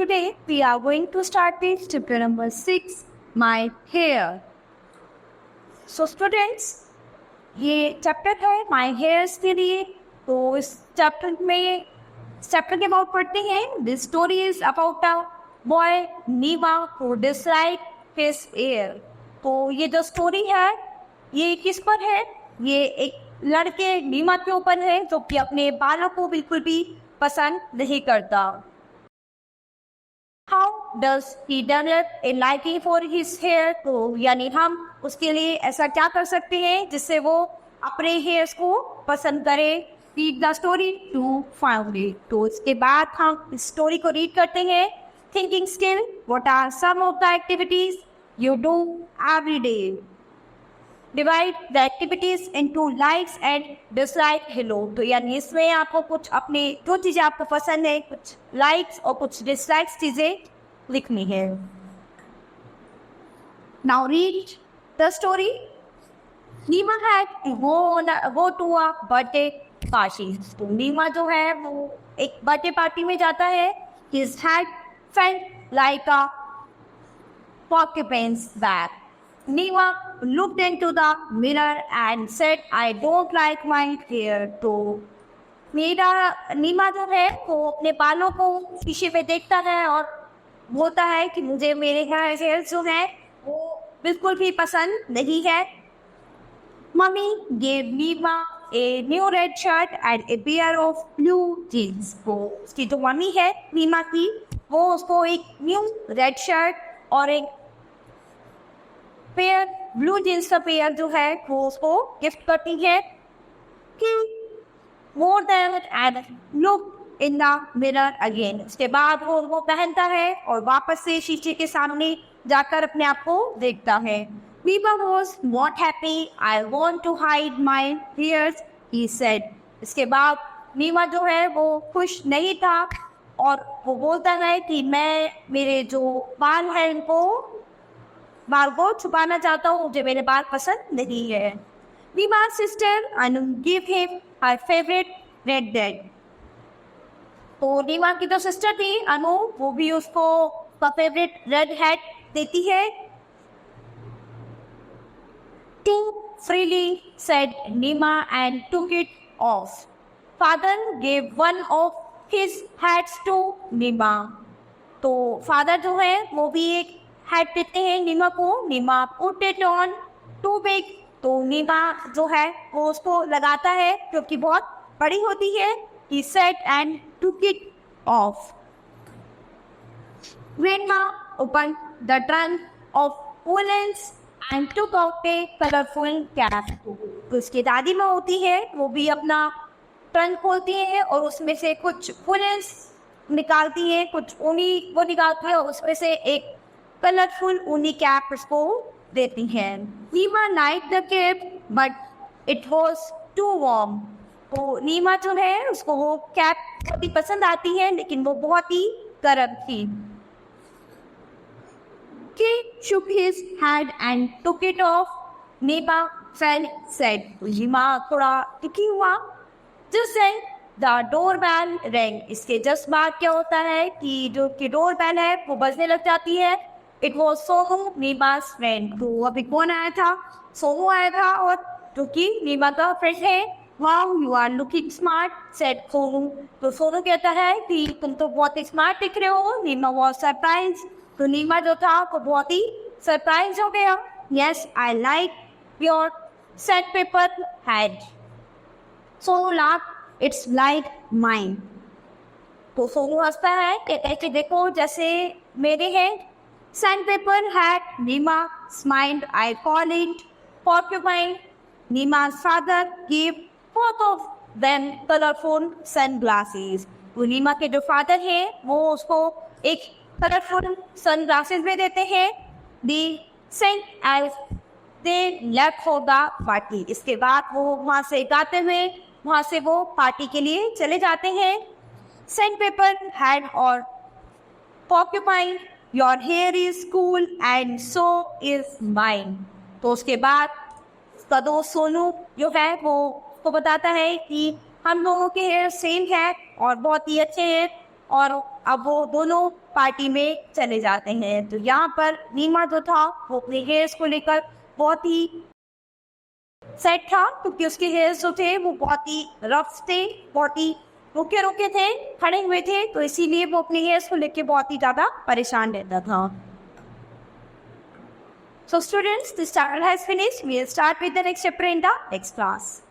today we are going to start with chapter number 6, My Hair. So students, ये chapter है माई hairs के लिए. तो इस चैप्टर के अबाउट पढ़ते हैं. This story is about a boy Nima who dislike his hair. तो ये जो स्टोरी है ये किस पर है? ये एक लड़के नीमा के ऊपर है जो कि अपने बालों को बिल्कुल भी पसंद नहीं करता. How does he develop a liking for his hair? तो यानी हम उसके लिए ऐसा क्या कर सकते हैं जिससे वो अपने हेयर्स को पसंद करे. Read the story to find it. तो इसके बाद हम इस स्टोरी को रीड करते हैं. Thinking skill. What are some of the activities you do every day? Divide the activities into likes and dislike. Hello. तो यानी इसमें आपको कुछ अपने जो चीज़ें आपको पसंद है, कुछ लाइक्स और कुछ डिसलाइक्स चीज़ें लिखनी है. Now read the story. Neema had to go to a birthday party. तो नीमा जो है वो एक बर्थडे पार्टी में जाता है. His head felt like a porcupine's back. Nima looked into the mirror and said, I don't like my hair. तो नीमा जो है वो अपने बालों को शीशे में देखता है और बोलता है कि मुझे मेरे हेयर जो है वो बिल्कुल भी पसंद नहीं है. Mummy gave Nima a new red shirt and a pair of blue jeans. वो उसकी जो मम्मी है नीमा की वो उसको एक न्यू रेड शर्ट और एक पेयर ब्लू जीन्स का पेयर जो है वो उसको गिफ्ट करती है. More than and look in the mirror again. उसके बाद वो पहनता है और वापस से शीशे के सामने जाकर अपने आप को देखता है. Neema was not happy. I want to hide my hairs he said. इसके बाद नीमा जो है वो खुश नहीं था और वो बोलता है कि मैं मेरे जो बाल हैं बाल को छुपाना चाहता हूँ, मुझे मेरे बाल पसंद नहीं है. Neema sister Anu give him her favourite red dead. तो नीमा की जो सिस्टर थी अनु वो भी उसको उसका फेवरेट रेड हैट देती है. Too freely said Nima and took it off. Father gave one of his hats to Nima. तो फादर जो है वो भी एक हैट देते हैं नीमा को. Neema put it on too big. तो नीमा जो है वो उसको लगाता है क्योंकि बहुत बड़ी होती है. He said and took it off. Grandma opened the trunk of woolens and took out a colorful cap. तो उसकी दादी माँ होती है वो भी अपना ट्रंक खोलती है और उसमें से कुछ वुलेंस निकालती है, कुछ ऊनी वो निकालती है और उसमें से एक कलरफुल ऊनी कैप उसको देती है. Neema like the cap but it was too warm. तो नीमा जो है उसको वो कैप बहुत ही पसंद आती है लेकिन वो बहुत ही गर्म थी. He shook his head and took it off. Nima felt sad. नीमा थोड़ा दुखी हुआ. Just then the doorbell rang. इसके जस्ट बाद क्या होता है कि जो कि डोरबेल है वो बजने लग जाती है. It was Sonu, Nima's friend. तो अभी कौन आया था? सोनू आया था और जो कि नीमा का फ्रेंड है. Wow, you are looking smart, said Sonu. तो सोनू कहता है कि तुम तो बहुत ही स्मार्ट दिख रहे हो. नीमा was surprised. तो नीमा जो था वो बहुत ही सरप्राइज हो गया. Yes, I like your sandpaper hat. Sonu laughed. It's like mine. तो सोनू हंसता है कहते कि देखो जैसे मेरे हैं. Sandpaper hat. Nima smiled. I call it porcupine. Nima's father gave both of them colorful sunglasses. वो नीमा के जो फादर हैं वो उसको एक कलरफुल सनग्लासेस में देते हैं. They sang as they left for the party. इसके बाद वो वहाँ से गाते हुए वहाँ से वो पार्टी के लिए चले जाते हैं. Sandpaper hat और porcupine. Your hair is cool and so is mine. तो उसके बाद उसका दोस्त सोनू जो है वो उसको बताता है कि हम लोगों के हेयर सेम है और बहुत ही अच्छे हैं. और अब वो दोनों पार्टी में चले जाते हैं। तो यहाँ पर नीमा जो था वो अपने हेयर्स को लेकर बहुत ही सेट था, क्योंकि उसके हेयर्स जो थे वो बहुत ही रफ थे, बहुत ही रुके रुके थे, खड़े हुए थे, तो इसीलिए वो अपने हेयर्स को लेकर बहुत ही ज़्यादा परेशान रहता था। So students, this chapter has finished. We will start with the next chapter in the next class.